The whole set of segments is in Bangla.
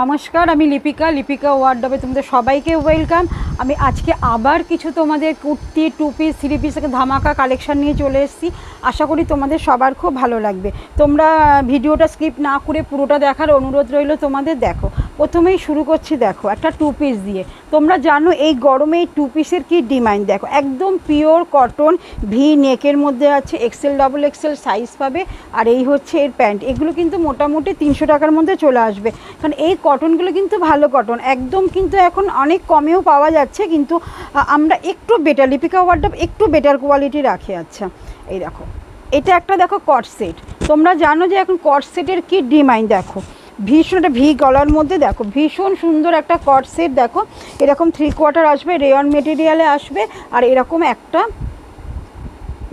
নমস্কার, আমি লিপিকা ওয়ার্ডরবে তোমাদের সবাইকে ওয়েলকাম। আমি আজকে আবার কিছু তোমাদের kurti, two piece, three piece ধামাকা কালেকশন নিয়ে চলে এসেছি। আশা করি তোমাদের সবার খুব ভালো লাগবে। তোমরা ভিডিওটা স্কিপ না করে পুরোটা দেখার অনুরোধ রইল তোমাদের। দেখো, প্রথমেই শুরু করছি। দেখো, একটা টু পিস দিয়ে। তোমরা জানো এই গরমে এই টু পিসের কী ডিমান্ড। দেখো, একদম পিওর কটন, ভি নেকের মধ্যে আছে, এক্সেল ডাবল এক্সেল সাইজ পাবে। আর এই হচ্ছে এর প্যান্ট। এগুলো কিন্তু মোটামুটি 300 টাকার মধ্যে চলে আসবে, কারণ এই কটনগুলো কিন্তু ভালো কটন একদম। কিন্তু এখন অনেক কমেও পাওয়া যাচ্ছে, কিন্তু আমরা একটু বেটার, লিপিকা ওয়ার্ডরব একটু বেটার কোয়ালিটি রাখে। আচ্ছা, এই দেখো, এটা একটা দেখো কট সেট। তোমরা জানো যে এখন কট সেটের কী ডিমান্ড। দেখো, ভীষণ একটা ভি গলার মধ্যে, দেখো ভীষণ সুন্দর একটা কট সেট। দেখো, এরকম 3/4 আসবে, রেয়ন মেটেরিয়ালে আসবে। আর এরকম একটা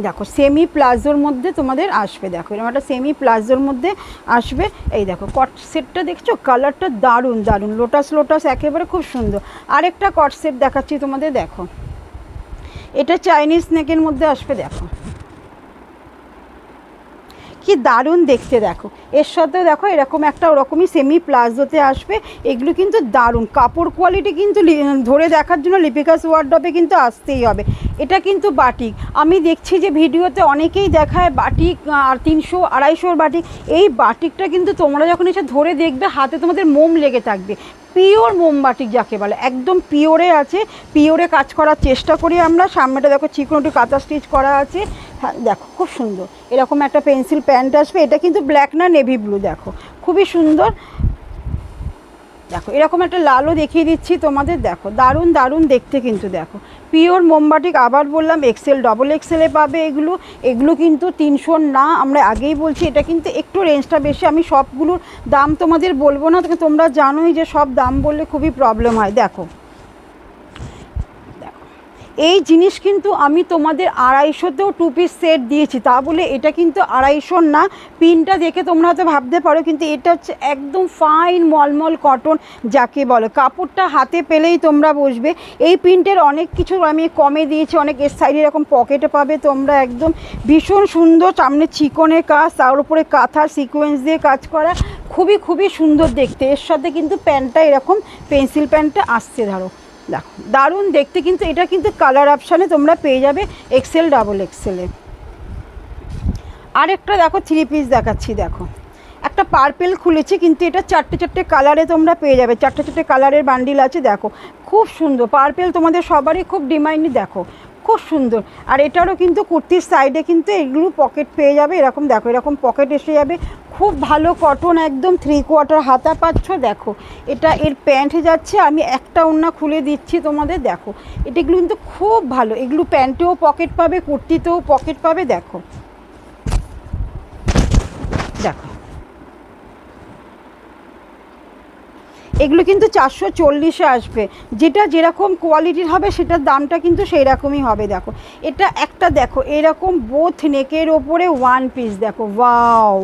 দেখো সেমি প্লাজোর মধ্যে তোমাদের আসবে। দেখো, এরকম একটা সেমি প্লাজোর মধ্যে আসবে। এই দেখো কট সেটটা দেখছো, কালারটা দারুণ দারুণ, লোটাস একেবারে খুব সুন্দর। আরেকটা কট সেট দেখাচ্ছি তোমাদের। দেখো, এটা চাইনিজ নেকের মধ্যে আসবে। দেখো কি দারুণ দেখতে। দেখো, এর সাথেও দেখো এরকম একটা ওরকমই সেমি প্লাজোতে আসবে। এগুলো কিন্তু দারুণ কাপড় কোয়ালিটি, কিন্তু ধরে দেখার জন্য লিপিকাস ওয়ার্ডরবে কিন্তু আসতেই হবে। এটা কিন্তু বাটিক। আমি দেখছি যে ভিডিওতে অনেকেই দেখায় বাটিক আর 300-250 বাটিক। এই বাটিকটা কিন্তু তোমরা যখন এসে ধরে দেখবে, হাতে তোমাদের মোম লেগে থাকবে। পিওর মোমবাটিক যাকে বলে, একদম পিওরে আছে। পিওরে কাজ করার চেষ্টা করি আমরা। সামনেটা দেখো চিকন একটু কাঁথা স্টিচ করা আছে। হ্যাঁ, দেখো খুব সুন্দর। এরকম একটা পেন্সিল প্যান্ট আসবে। এটা কিন্তু ব্ল্যাক না নেভি ব্লু। দেখো খুবই সুন্দর। দেখো, এরকম একটা লালও দেখিয়ে দিচ্ছি তোমাদের। দেখো দারুণ দারুণ দেখতে কিন্তু। দেখো, পিওর মোমবাটিক। আবার বললাম এক্সেল ডবল এক্সেলে পাবে এগুলো কিন্তু 300 না, আমরা আগেই বলছি। এটা কিন্তু একটু রেঞ্জটা বেশি। আমি সবগুলোর দাম তোমাদের বলবো না, তোমরা জানোই যে সব দাম বললে খুবই প্রবলেম হয়। দেখো, এই জিনিস কিন্তু আমি তোমাদের 250তেও টু পিস সেট দিয়েছি, তা বলে এটা কিন্তু 250 না। পিনটা দেখে তোমরা হয়তো ভাবতে পারো, কিন্তু এটা হচ্ছে একদম ফাইন মলমল কটন যাকে বলো। কাপড়টা হাতে পেলেই তোমরা বসবে। এই প্রিন্টের অনেক কিছু আমি কমে দিয়েছি, অনেক এর সাইডে এরকম পকেটে পাবে তোমরা। একদম ভীষণ সুন্দর, সামনে চিকনের কাজ, তার উপরে কাঁথার সিকোয়েন্স দিয়ে কাজ করা, খুবই সুন্দর দেখতে। এর সাথে কিন্তু প্যান্টটা এরকম পেন্সিল প্যান্টটা আসছে। ধরো, দেখো দারুণ দেখতে। কিন্তু এটা কিন্তু কালার অপশানে তোমরা পেয়ে যাবে এক্সেল ডাবল এক্সেলে। আরেকটা দেখো থ্রি পিস দেখাচ্ছি। দেখো, একটা পার্পেল খুলেছি, কিন্তু এটা 4টে কালারে তোমরা পেয়ে যাবে। 4টে কালারের বান্ডিল আছে। দেখো খুব সুন্দর। পার্পেল তোমাদের সবারই খুব ডিমান্ড। দেখো খুব সুন্দর। আর এটারও কিন্তু কুর্তির সাইডে কিন্তু এগুলো পকেট পেয়ে যাবে। এরকম দেখো, এরকম পকেট এসে যাবে। খুব ভালো কটন, একদম 3/4 হাতা পাচ্ছ। দেখো, এটা এর প্যান্টে যাচ্ছে। আমি একটা ওড়না খুলে দিচ্ছি তোমাদের। দেখো, এটাগুলো কিন্তু খুব ভালো। এগুলো প্যান্টেও পকেট পাবে, কুর্তিতেও পকেট পাবে। দেখো দেখো, এগুলো কিন্তু 440-এ আসবে। যেটা যেরকম কোয়ালিটির হবে সেটার দামটা কিন্তু সেই রকমই হবে। দেখো, এটা একটা দেখো এরকম বোথ নেকের ওপরে ওয়ান পিস। দেখো ওয়াও,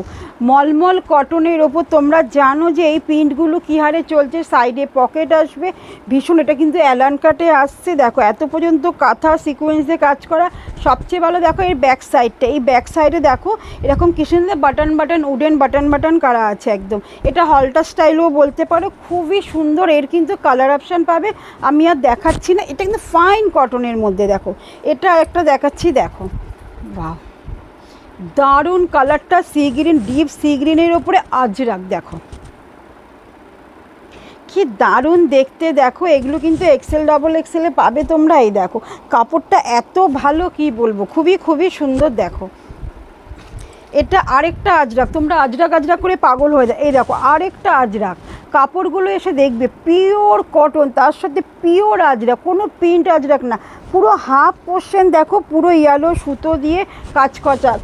মলমল কটনের ওপর। তোমরা জানো যে এই প্রিন্টগুলো কী হারে চলছে। সাইডে পকেট আসবে ভীষণ। এটা কিন্তু অ্যালান কাটে আসছে। দেখো, এত পর্যন্ত কাঁথা সিকোয়েন্স দিয়ে কাজ করা। সবচেয়ে ভালো দেখো এর ব্যাক সাইডটা। এই ব্যাক সাইডে দেখো এরকম কিসের বাটন উডেন বাটন করা আছে একদম। এটা হলটা স্টাইলও বলতে পারো। খুবই সুন্দর। এর কিন্তু কালার অপশান পাবে, আমি আর দেখাচ্ছি না। এটা কিন্তু ফাইন কটনের মধ্যে। দেখো, এটা একটা দেখাচ্ছি। দেখো বাহ, দারুণ কালারটা। সি গ্রিন, ডিপ সি গ্রিনের ওপরে আজরাক। দেখো কি দারুণ দেখতে। দেখো, এগুলো কিন্তু এক্সেল ডাবল এক্সেলে পাবে তোমরা। এই দেখো কাপড়টা এত ভালো, কি বলবো, খুবই সুন্দর। দেখো, এটা আরেকটা আজরাক। তোমরা আজরাক করে পাগল হয়ে যায়। এই দেখো আরেকটা আজরাক। কাপড়গুলো এসে দেখবে পিওর কটন, তার সাথে পিওর আজরাক, কোনো প্রিন্ট আজরাক না। পুরো হাফ পোর্শন দেখো, পুরো ইয়েলো সুতো দিয়ে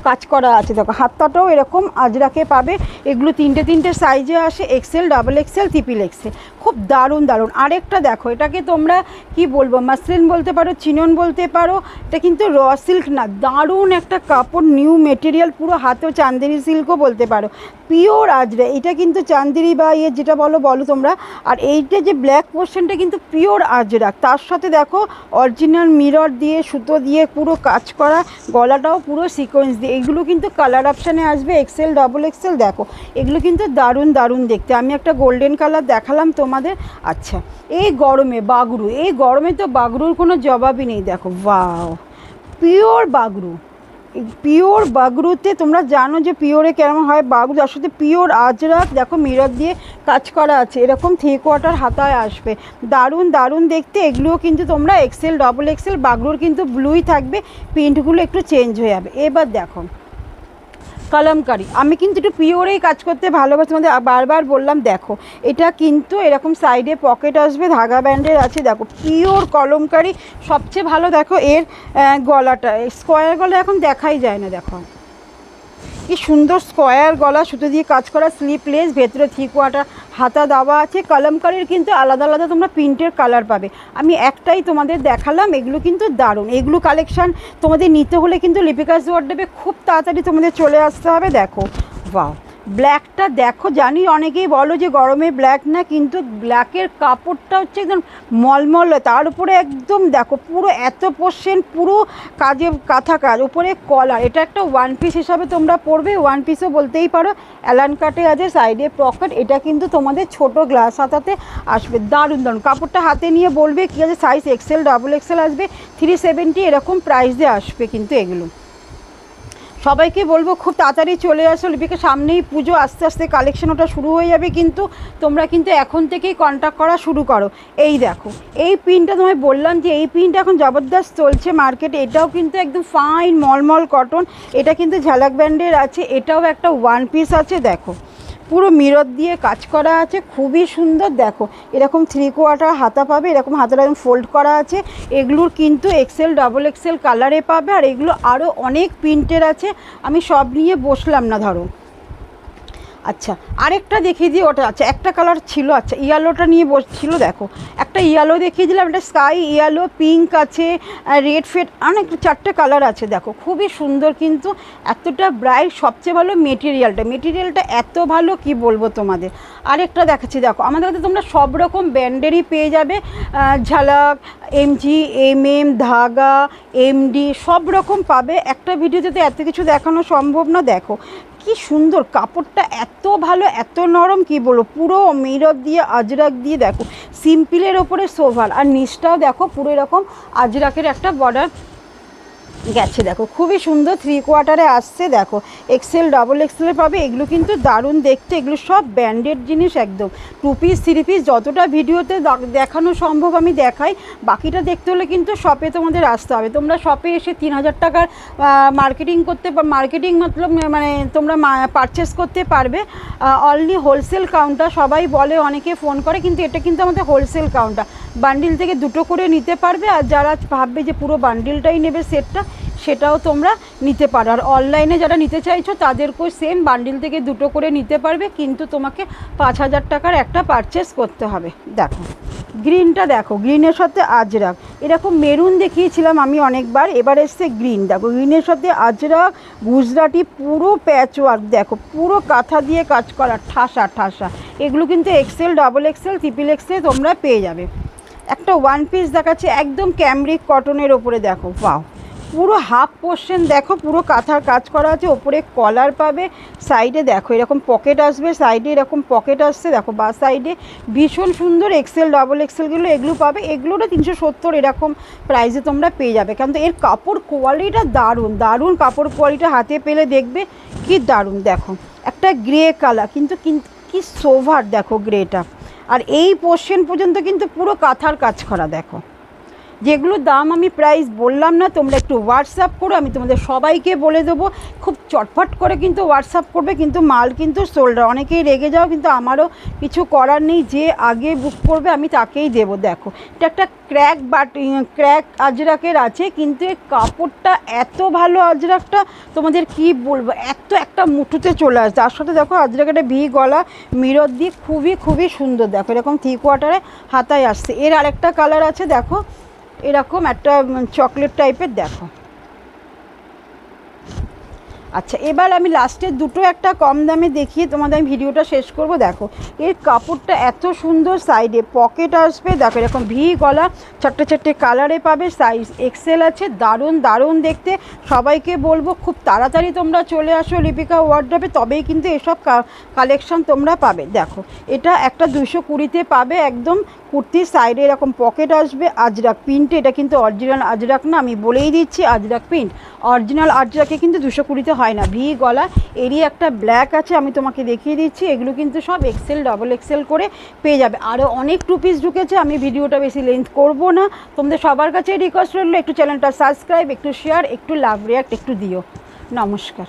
কাজ করা আছে। দেখো হাতটাও এরকম আজরাকে পাবে। এগুলো 3টে সাইজে আসে, XL double XL triple Excel. খুব দারুণ। আরেকটা দেখো, এটাকে তোমরা কি বলবো, মাসলিন বলতে পারো, চিনন বলতে পারো। এটা কিন্তু র সিল্ক না, দারুণ একটা কাপড়, নিউ মেটেরিয়াল। পুরো হাতেও চান্দেরি সিল্কও বলতে পারো, পিওর আজরা। এটা কিন্তু চান্দেরি বা যেটা বলো বলো তোমরা। আর এইটা যে ব্ল্যাক পোর্শনটা কিন্তু পিওর আজরাক, তার সাথে দেখো অরিজিনাল মিরর দিয়ে সুতো দিয়ে পুরো কাজ করা, গলাটাও পুরো সিকোয়েন্স দিয়ে। এগুলো কিন্তু কালার অপশানে আসবে এক্সেল ডবল এক্সেল। দেখো এগুলো কিন্তু দারুণ দারুণ দেখতে। আমি একটা গোল্ডেন কালার দেখালাম তোমাদের। আচ্ছা এই গরমে বাগরু, এই গরমে তো বাগরুর কোনো জবাবই নেই। দেখো ওয়াও, পিওর বাগরু, পিওর বাগরুতে তোমরা জানো যে পিওরে কেমন হয় বাগরু, তার সাথে পিওর আজরাক। দেখো মিরর দিয়ে কাজ করা আছে, এরকম 3/4 হাতায় আসবে, দারুণ দারুণ দেখতে। এগুলোও কিন্তু তোমরা এক্সেল ডবল এক্সেল। বাগরুর কিন্তু ব্লুই থাকবে, প্রিন্টগুলো একটু চেঞ্জ হয়ে যাবে। এবার দেখো কলমকারি, আমি কিন্তু একটু পিওরেই কাজ করতে ভালোবাসি, তোমাদের বারবার বললাম। দেখো এটা কিন্তু এরকম সাইডে পকেট আসবে, ধাগা ব্যান্ডের আছে। দেখো পিওর কলমকারি। সবচেয়ে ভালো দেখো এর গলাটা, স্কোয়ার গলা এখন দেখাই যায় না। দেখো কি সুন্দর স্কোয়ার গলা, সুতো দিয়ে কাজ করা, স্লিপলেস, ভেতরে 3/4 হাতা দেওয়া আছে। কলমকারির কিন্তু আলাদা আলাদা তোমরা প্রিন্টের কালার পাবে, আমি একটাই তোমাদের দেখালাম। এগুলো কিন্তু দারুণ, এগুলো কালেকশান তোমাদের নিতে হলে কিন্তু লিপিকাস ওয়ার্ডরোবে খুব তাড়াতাড়ি তোমাদের চলে আসতে হবে। দেখো বাহ, ব্ল্যাকটা দেখো, জানি অনেকেই বলো যে গরমে ব্ল্যাক না, কিন্তু ব্ল্যাকের কাপড়টা হচ্ছে একদম মলমল, তার উপরে একদম দেখো পুরো এত পোর্শন, পুরো কাজে কাঁথা কাজ, উপরে কলার। এটা একটা ওয়ান পিস হিসাবে তোমরা পরবে, ওয়ান পিসও বলতেই পারো। অ্যালান কাটে আছে, সাইডে পকেট। এটা কিন্তু তোমাদের ছোট গ্লাস হাতাতে আসবে, দারুণ দারুণ। কাপড়টা হাতে নিয়ে বলবে কী আছে, সাইজ এক্সেল ডবল এক্সেল আসবে, 370 এরকম প্রাইস দিয়ে আসবে কিন্তু এগুলো। সবাইকে বলবো খুব তাড়াতাড়ি চলে আসো, লিপিকা সামনেই পুজো, আস্তে আস্তে কালেকশন ওটা শুরু হয়ে যাবে, কিন্তু তোমরা কিন্তু এখন থেকেই কন্ট্যাক্ট করা শুরু করো। এই দেখো এই পিনটা তোমায় বললাম যে এই পিনটা এখন জবরদস্ত চলছে মার্কেটে। এটাও কিন্তু একদম ফাইন মলমল কটন, এটা কিন্তু ঝালাক ব্যান্ডের আছে, এটাও একটা ওয়ান পিস আছে। দেখো পুরো মিরর দিয়ে কাজ করা আছে, খুবই সুন্দর। দেখো এরকম 3/4 হাতা পাবে, এরকম হাতাটা একদম ফোল্ড করা আছে। এগুলোর কিন্তু এক্সেল ডবল এক্সেল কালারে পাবে, আর এগুলো আরও অনেক প্রিন্টের আছে, আমি সব নিয়ে বসলাম না। ধরো আচ্ছা আরেকটা দেখিয়ে দিই, ওটা আচ্ছা একটা কালার ছিল, আচ্ছা ইয়েলোটা নিয়ে বসছিল। দেখো একটা ইয়েলো দেখিয়ে দিলাম, একটা স্কাই ইয়েলো, পিঙ্ক আছে, রেড ফেড, অনেক 4টে কালার আছে। দেখো খুবই সুন্দর কিন্তু, এতটা ব্রাইট। সবচেয়ে ভালো মেটেরিয়ালটা এত ভালো কি বলবো তোমাদের। আরেকটা দেখাচ্ছি, দেখো আমাদের কাছে তোমরা সব রকম ব্র্যান্ডেরই পেয়ে যাবে, ঝালাক, এমজি, এমএম, ধাগা, এমডি, সব রকম পাবে। একটা ভিডিওতে তো এত কিছু দেখানো সম্ভব না। দেখো কি সুন্দর কাপড়টা, এত ভালো, এত নরম, কি বলবো। পুরো মিরর দিয়ে আজরাক দিয়ে, দেখো সিম্পলের ওপরে সোভার, আর নিচটাও দেখো পুরো এরকম আজরাকের একটা বর্ডার গেছে। দেখো খুবই সুন্দর, 3/4 আসছে। দেখো এক্সেল ডবল এক্সেলে পাবে। এগুলো কিন্তু দারুণ দেখতে, এগুলো সব ব্র্যান্ডেড জিনিস একদম। 2 পিস 3 পিস যতটা ভিডিওতে দেখানো সম্ভব আমি দেখাই, বাকিটা দেখতে হলে কিন্তু শপে তোমাদের আসতে হবে। তোমরা শপে এসে 3000 টাকার মার্কেটিং মতলব মানে তোমরা পারচেস করতে পারবে। অনলি হোলসেল কাউন্টার, সবাই বলে, অনেকে ফোন করে, কিন্তু এটা কিন্তু আমাদের হোলসেল কাউন্টার। বান্ডিল থেকে 2টো করে নিতে পারবে, আর যারা ভাববে যে পুরো বান্ডিলটাই নেবে সেটটা, সেটাও তোমরা নিতে পারো। আর অনলাইনে যারা নিতে চাইছো তাদেরকেও সেম বান্ডিল থেকে 2টো করে নিতে পারবে, কিন্তু তোমাকে 5000 টাকার একটা পারচেস করতে হবে। দেখো গ্রিনটা, দেখো গ্রিনের সাথে আজরাক, এরকম মেরুন দেখিয়েছিলাম আমি অনেকবার, এবার এসছে গ্রিন। দেখো গ্রিনের সাথে আজরাক, গুজরাটি, পুরো প্যাচওয়ার্ক। দেখো পুরো কাঁথা দিয়ে কাজ করা, ঠাসা। এগুলো কিন্তু XL double XL triple Excel তোমরা পেয়ে যাবে। একটা ওয়ান পিস দেখাচ্ছে একদম ক্যামরিক কটনের ওপরে। দেখো বাহ, পুরো হাফ পোর্শন দেখো, পুরো কাঁথার কাজ করা আছে, ওপরে কলার পাবে, সাইডে দেখো এরকম পকেট আসবে, সাইডে এরকম পকেট আসছে। দেখো বা সাইডে ভীষণ সুন্দর এক্সেল ডবল এক্সেলগুলো এগুলো পাবে। এগুলোটা 370 এরকম প্রাইসে তোমরা পেয়ে যাবে, কারণ এর কাপড় কোয়ালিটিটা দারুণ কাপড় কোয়ালিটি, হাতে পেলে দেখবে কি দারুণ। দেখো একটা গ্রে কালার, কিন্তু কি সোভার, দেখো গ্রেটা। আর এই পোর্শন পর্যন্ত কিন্তু পুরো কাঁথার কাজ করা। দেখো যেগুলো দাম আমি প্রাইস বললাম না, তোমরা একটু হোয়াটসঅ্যাপ করো, আমি তোমাদের সবাইকে বলে দেবো। খুব চটফট করে কিন্তু হোয়াটসঅ্যাপ করবে, কিন্তু মাল কিন্তু সোল্ড। অনেকেই রেগে যাও, কিন্তু আমারও কিছু করার নেই, যে আগে বুক করবে আমি তাকেই দেবো। দেখো এটা একটা ক্র্যাক আজরাকের আছে, কিন্তু এর কাপড়টা এত ভালো, আজরাকটা তোমাদের কি বলবো, এত একটা মুঠোতে চলে আসে। তার সাথে দেখো আজরাকের ভি গলা, মিরর দিয়ে খুবই সুন্দর। দেখো এরকম 3/4 হাতায় আসছে। এর আরেকটা কালার আছে, দেখো এরকম একটা চকলেট টাইপের। দেখো আচ্ছা, এবার আমি লাস্টের দুটো একটা কম দামে দেখিয়ে তোমাদের আমি ভিডিওটা শেষ করব। দেখো এর কাপড়টা এত সুন্দর, সাইডে পকেট আসবে, দেখো এরকম ভি গলা, চারটে চারটে কালারে পাবে, সাইজ এক্সেল আছে, দারুণ দারুণ দেখতে। সবাইকে বলবো খুব তাড়াতাড়ি তোমরা চলে আসো লিপিকা ওয়ার্ড্রবে, তবেই কিন্তু এসব কালেকশন তোমরা পাবে। দেখো এটা একটা 220-তে পাবে একদম। কুর্তির সাইডে এরকম পকেট আসবে, আজরাক প্রিন্টে, এটা কিন্তু অরিজিনাল আজরাক না, আমি বলেই দিচ্ছি আজরাক প্রিন্ট। অরিজিনাল আজরাকে কিন্তু 220-তে হয় না। ভি গলা, এরই একটা ব্ল্যাক আছে, আমি তোমাকে দেখিয়ে দিচ্ছি। এগুলো কিন্তু সব এক্সেল ডবল এক্সেল করে পেয়ে যাবে। আরও অনেক টু পিস ঢুকেছে, আমি ভিডিওটা বেশি লেন্থ করব না। তোমাদের সবার কাছে রিকোয়েস্ট রইলো একটু চ্যানেলটা সাবস্ক্রাইব, একটু শেয়ার, একটু লাভ রিয়াক্ট একটু দিও। নমস্কার।